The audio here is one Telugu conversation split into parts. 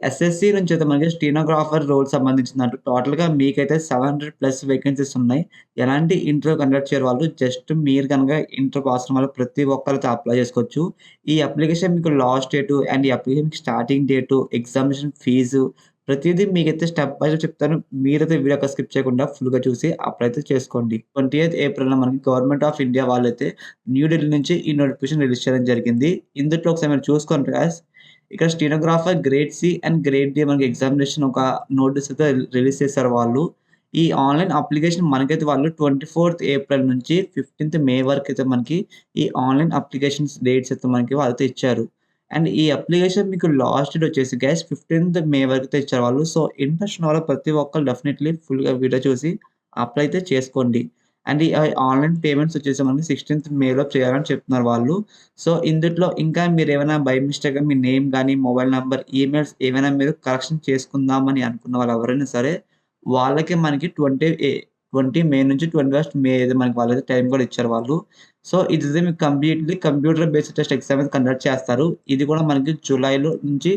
ఎస్ఎస్‌సి నుంచి అయితే మనకి స్టెనోగ్రాఫర్ రోల్ సంబంధించిన దాంట్లో టోటల్‌గా మీకైతే 700 ప్లస్ వేకెన్సీస్ ఉన్నాయి. ఎలాంటి ఇంటర్వ్యూ కండక్ట్ చేయరు వాళ్ళు. జస్ట్ మీరు గనక ఇంటర్ పాస్ అవ్వడం వల్ల ప్రతి ఒక్కరైతే అప్లై చేసుకోవచ్చు. ఈ అప్లికేషన్ మీకు లాస్ట్ డేటు అండ్ ఈ అప్లికేషన్‌కి స్టార్టింగ్ డేటు, ఎగ్జామినేషన్ ఫీజు ప్రతీదీ మీకైతే స్టెప్ బై స్టెప్ చెప్తాను. మీరైతే వీడియో ఎక్కడ స్కిప్ చేయకుండా ఫుల్‌గా చూసి అప్లై అయితే చేసుకోండి. 28థ్ ఏప్రిల్‌న మనకి గవర్నమెంట్ ఆఫ్ ఇండియా వాళ్ళైతే న్యూఢిల్లీ నుంచి ఈ నోటిఫికేషన్ రిలీజ్ చేయడం జరిగింది. ఇందుట్లో ఒకసారి మీరు చూసుకోండి గాయ్స్. ఇక్కడ stenographer grade C and grade D మనకి ఎగ్జామినేషన్ ఒక నోటీస్ అయితే రిలీజ్ చేశారు వాళ్ళు. ఈ ఆన్‌లైన్ అప్లికేషన్ మనకైతే వాళ్ళు 24థ్ ఏప్రిల్ నుంచి 15థ్ మే వరకైతే మనకి ఈ ఆన్‌లైన్ అప్లికేషన్స్ డేట్స్ అయితే మనకి వాళ్ళైతే ఇచ్చారు. అండ్ ఈ అప్లికేషన్ మీకు లాస్ట్ డేట్ వచ్చేసి గైస్ 15థ్ మే వరకైతే ఇచ్చారు వాళ్ళు. సో, ఇంట్రెస్ట్ ఉన్న వాళ్ళు ప్రతి ఒక్కళ్ళు డెఫినైట్‌లీ ఫుల్‌గా వీడియో చూసి అప్లై అయితే చేసుకోండి. అండ్ ఈ ఆన్‌లైన్ పేమెంట్స్ వచ్చేసి మనకి 16థ్ మేలో చేయాలని చెప్తున్నారు వాళ్ళు. సో, ఇందుట్లో ఇంకా మీరేమైనా బై మిస్టేక్‌గా మీ నేమ్ గాని, మొబైల్ నంబర్, ఈమెయిల్స్ ఏమైనా మీరు కరెక్షన్ చేసుకుందామని అనుకున్న వాళ్ళు ఎవరైనా సరే, వాళ్ళకి మనకి 20 మే నుంచి 21st మే అయితే మనకి వాళ్ళైతే టైం కూడా ఇచ్చారు వాళ్ళు. సో, ఇదైతే మీకు completely computer based test exam అయితే కండక్ట్ చేస్తారు. ఇది కూడా మనకి జులైలో నుంచి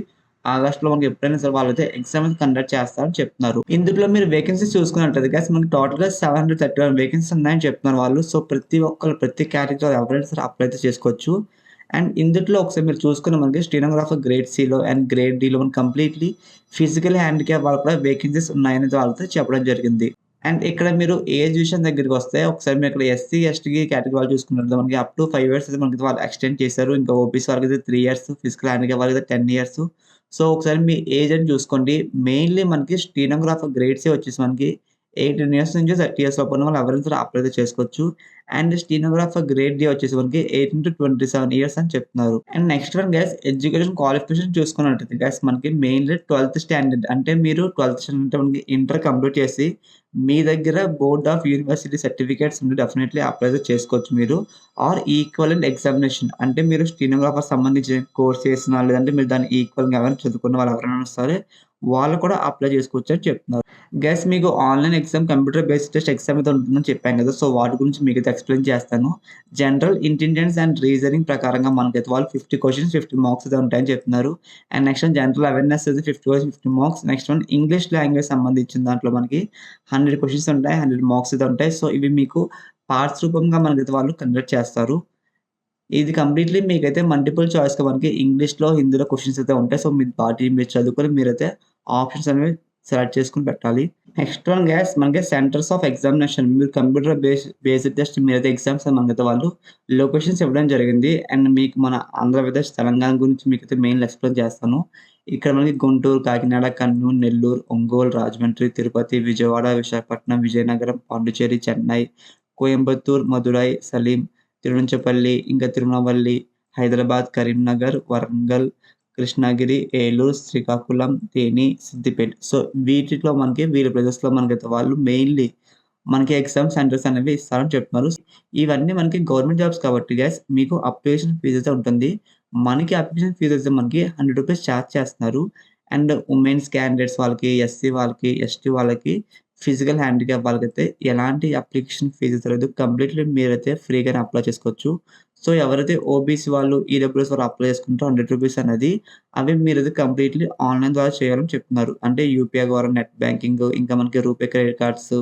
ఆగస్ట్‌లో మనకి ఎప్పుడైనా సరే వాళ్ళైతే ఎగ్జామ్ అనేది కండక్ట్ చేస్తారని చెప్తున్నారు. ఇందులో మీరు వేకెన్సీస్ చూసుకున్నట్లయితే గైస్ మనకి టోటల్‌గా 731 వేకెన్సీస్ ఉన్నాయని చెప్తున్నారు వాళ్ళు. సో, ప్రతి ఒక్కళ్ళు ప్రతి కేటగిరీలో ఎవరైనా సరే అప్లై అయితే చేసుకోవచ్చు. అండ్ ఇందుట్లో ఒకసారి మీరు చూసుకున్న మనకి స్టెనోగ్రాఫర్ గ్రేడ్ సిలో అండ్ గ్రేడ్ డిలో మనకి కంప్లీట్‌లీ ఫిజికల్ హ్యాండిక్యాప్ వాళ్ళకి కూడా వేకెన్సీస్ ఉన్నాయనేది వాళ్ళతో చెప్పడం జరిగింది. అండ్ ఇక్కడ మీరు ఏజ్ విషయం దగ్గరికొస్తే ఒకసారి మీరు ఇక్కడ ఎస్సీ, ఎస్టీ కేటగరీ వాళ్ళు చూసుకున్నట్లయితే మనకి అప్ టు 5 ఇయర్స్ అయితే మనకి వాళ్ళు ఎక్స్టెండ్ చేశారు. ఇంకా ఓబీసీ వాళ్ళకైతే 3 ఇయర్స్, ఫిజికల్ హ్యాండిక్యాప్ వాళ్ళకైతే 10 ఇయర్స్. సో, ఒకసారి మీ ఏజ్ అని చూసుకోండి. మెయిన్‌లీ మనకి స్టెనోగ్రాఫర్ గ్రేడ్ సి వచ్చేసి మనకి 18 ఇయర్స్ నుంచి 30 ఇయర్స్ లోపు ఉన్న వాళ్ళు ఎవరైనా సరే అప్లై అయితే చేసుకోవచ్చు. అండ్ స్టెనోగ్రాఫర్ గ్రేడ్ డి వచ్చేసి మనకి 18-27 ఇయర్స్ అని చెప్తున్నారు. And next one guy's education qualification చూసుకున్నట్టయితే గైస్ మనకి మెయిన్‌లీ 12థ్ స్టాండర్డ్ అంటే మీరు 12థ్ స్టాండర్డ్ అంటే మనకి ఇంటర్ కంప్లీట్ చేసి మీ దగ్గర బోర్డ్ ఆఫ్ యూనివర్సిటీ సర్టిఫికేట్స్ ఉంటే డెఫినైట్‌లీ అప్లై అయితే చేసుకోవచ్చు మీరు. ఆర్ ఈక్వలెంట్ ఎగ్జామినేషన్ అంటే మీరు స్టెనోగ్రాఫర్ సంబంధించిన కోర్స్ చేసిన లేదంటే మీరు దాన్ని ఈక్వల్‌గా ఎవరైనా చదువుకున్న వాళ్ళు ఎవరైనా సరే వాళ్ళు కూడా అప్లై చేసుకోవచ్చు అని చెప్తున్నారు. గైస్ మీకు online exam computer based test exam అయితే ఉంటుందని చెప్పాను కదా! సో, వాటి గురించి మీకైతే ఎక్స్‌ప్లెయిన్ చేస్తాను. జనరల్ ఇంటెలిజెన్స్ అండ్ రీజనింగ్ ప్రకారంగా మనకైతే వాళ్ళు 50 క్వెషన్స్ 50 మార్క్స్ అయితే ఉంటాయని చెప్తున్నారు. And next one general awareness అయితే 50 questions 50 marks. Next one English language సంబంధించిన దాంట్లో మనకి 100 క్వెషన్స్ ఉంటాయి. 100 మార్క్స్ అయితే ఉంటాయి. సో, ఇవి మీకు పార్ట్స్ రూపంగా మనకైతే వాళ్ళు కండక్ట్ చేస్తారు. ఇది కంప్లీట్‌లీ మీకైతే మల్టిపుల్ చాయిస్‌గా మనకి ఇంగ్లీష్‌లో, హిందీలో క్వెషన్స్ అయితే ఉంటాయి. సో, వాటిని మీరు చదువుకొని మీరైతే ఆప్షన్స్ అనేవి సెలెక్ట్ చేసుకొని పెట్టాలి. నెక్స్ట్ వన్ గైస్ మనకి సెంటర్స్ ఆఫ్ ఎగ్జామినేషన్ మీరు కంప్యూటర్ బేస్డ్ టెస్ట్ మీరైతే ఎగ్జామ్స్ మనకైతే వాళ్ళు లొకేషన్స్ ఇవ్వడం జరిగింది. అండ్ మీకు మన ఆంధ్రప్రదేశ్, తెలంగాణ గురించి మీకైతే మెయిన్‌గా ఎక్స్‌ప్లెయిన్ చేస్తాను. ఇక్కడ మనకి గుంటూరు, కాకినాడ, కర్నూలు, నెల్లూరు, ఒంగోలు, రాజమండ్రి, తిరుపతి, విజయవాడ, విశాఖపట్నం, విజయనగరం, పాండిచ్చేరి, చెన్నై, కోయంబత్తూర్, మదురై, సలీం, తిరువనంతపల్లి, ఇంకా తిరుమలవల్లి, హైదరాబాద్, కరీంనగర్, వరంగల్, కృష్ణగిరి, ఏలూరు, శ్రీకాకుళం, తేని, సిద్దిపేట. సో, వీటిలో మనకి వీరి ప్లేసెస్‌లో మనకైతే వాళ్ళు మెయిన్‌లీ మనకి ఎగ్జామ్ సెంటర్స్ అనేవి ఇస్తారని చెప్తున్నారు. ఇవన్నీ మనకి గవర్నమెంట్ జాబ్స్ కాబట్టి గైస్ మీకు అప్లికేషన్ ఫీజ్ అయితే ఉంటుంది. మనకి అప్లికేషన్ ఫీజ్ అయితే మనకి రూ. 100 చార్జ్ చేస్తున్నారు. అండ్ ఉమెన్స్ క్యాండిడేట్స్ వాళ్ళకి, ఎస్సీ వాళ్ళకి, ఎస్టీ వాళ్ళకి, ఫిజికల్ హ్యాండిక్యాప్ వాళ్ళకైతే ఎలాంటి అప్లికేషన్ ఫీజ్ అయితే లేదు. కంప్లీట్‌లీ మీరైతే ఫ్రీగానే అప్లై చేసుకోవచ్చు. సో, ఎవరైతే ఓబీసీ వాళ్ళు, ఈడబ్ల్యూఎస్ వాళ్ళు అప్లై చేసుకుంటారో రూ. 100 అనేది అవి మీరైతే కంప్లీట్‌లీ ఆన్‌లైన్ ద్వారా చేయాలని చెప్తున్నారు. అంటే యూపీఐ ద్వారా నెట్ బ్యాంకింగ్ ఇంకా మనకి RuPay credit cards,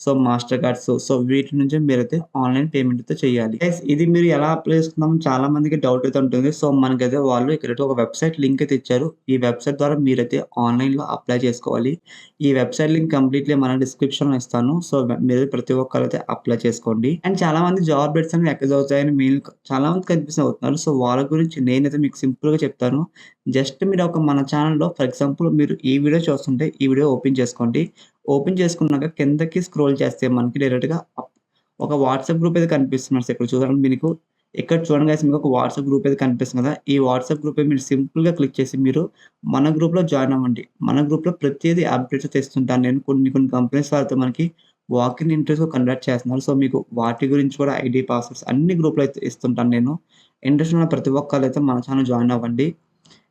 so, master cards so, వీటి నుంచి మీరైతే ఆన్‌లైన్ పేమెంట్ అయితే చేయాలి. గైస్ ఇది మీరు ఎలా అప్లై చేసుకుందాం చాలా మందికి డౌట్ అయితే ఉంటుంది. సో, మనకైతే వాళ్ళు ఇక్కడైతే ఒక వెబ్‌సైట్ లింక్ అయితే ఇచ్చారు. ఈ వెబ్‌సైట్ ద్వారా మీరైతే ఆన్‌లైన్‌లో అప్లై చేసుకోవాలి. ఈ వెబ్‌సైట్ లింక్ కంప్లీట్‌లీ మన డిస్క్రిప్షన్‌లో ఇస్తాను. సో, మీరు ప్రతి ఒక్కరైతే అప్లై చేసుకోండి. అండ్ చాలామంది జాబ్ బెట్స్ అనేవి ఎక్కడ దొరుకుతాయని చాలా మంది కన్‌ఫ్యూజ్ అవుతున్నారు. సో, వాళ్ళ గురించి నేనైతే మీకు సింపుల్‌గా చెప్తాను. జస్ట్ మీరు మన ఛానెల్‌లో ఫర్ ఎగ్జాంపుల్ మీరు ఈ వీడియో చూస్తుంటే ఈ వీడియో ఓపెన్ చేసుకోండి. ఓపెన్ చేసుకున్నాక కిందకి స్క్రోల్ చేస్తే మనకి డైరెక్ట్‌గా ఒక వాట్సాప్ గ్రూప్ అయితే కనిపిస్తుంది ఫ్రెండ్స్. ఇక్కడ చూడండి మీకు ఇక్కడ చూడండి గైస్ మీకు ఒక వాట్సాప్ గ్రూప్ అయితే కనిపిస్తుంది కదా! ఈ వాట్సాప్ గ్రూప్ మీరు సింపుల్‌గా క్లిక్ చేసి మీరు మన గ్రూప్‌లో జాయిన్ అవ్వండి. మన గ్రూప్‌లో ప్రతీదీ అప్డేట్స్ అయితే ఇస్తుంటాను నేను. కొన్ని కంపెనీస్ వాళ్ళతో మనకి వాక్ ఇన్ ఇంటర్వ్యూస్ కండక్ట్ చేస్తున్నారు. సో, మీకు వాటి గురించి కూడా ఐడీ పాస్వర్డ్స్ అన్ని గ్రూప్‌లో అయితే ఇస్తుంటాను నేను. ఇంట్రెస్ట్ ఉన్న ప్రతి ఒక్కళ్ళైతే మన ఛానెల్ జాయిన్ అవ్వండి.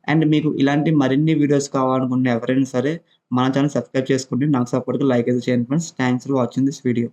అండ్ మీకు ఇలాంటి మరిన్ని వీడియోస్ కావాలనుకున్న ఎవరైనా సరే మన ఛానెల్ సబ్స్క్రైబ్ చేసుకోండి. నాకు సపోర్ట్‌గా లైక్ అయితే చేయండి friends. Thanks for watching this video.